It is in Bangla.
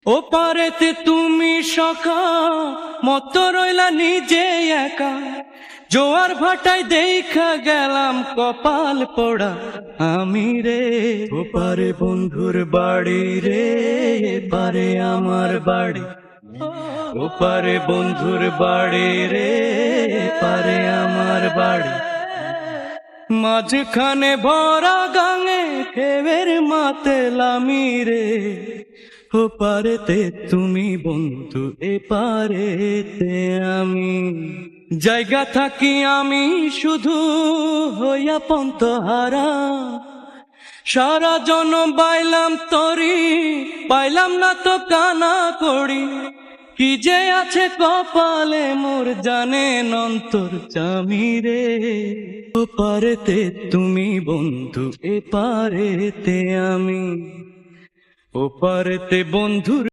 ও পারেতে তুমি সখা মত রইলা নিজে একা, জোয়ার ভাটায় দেখা গেলাম কপাল পোড়া আমি রে। ও পারে বন্ধুর বাড়ি রে, পারে আমার বাড়ি। ও পারে বন্ধুর বাড়ি রে, পারে আমার বাড়ি। মাঝখানে ভরা গাঙে খেবের মাতেলামি রে। ও পারেতে তুমি বন্ধু, এ পারেতে আমি। জায়গা থাকি আমি শুধু হইয়া পন্তহারা, সারা জনম বাইলাম তরি, পাইলাম না তো কানা করি। কি যে আছে কপালে মোর জানে অন্তর চামি রে। ও পারেতে তুমি বন্ধু, এ পারেতে আমি। ও পারেতে বন্ধুর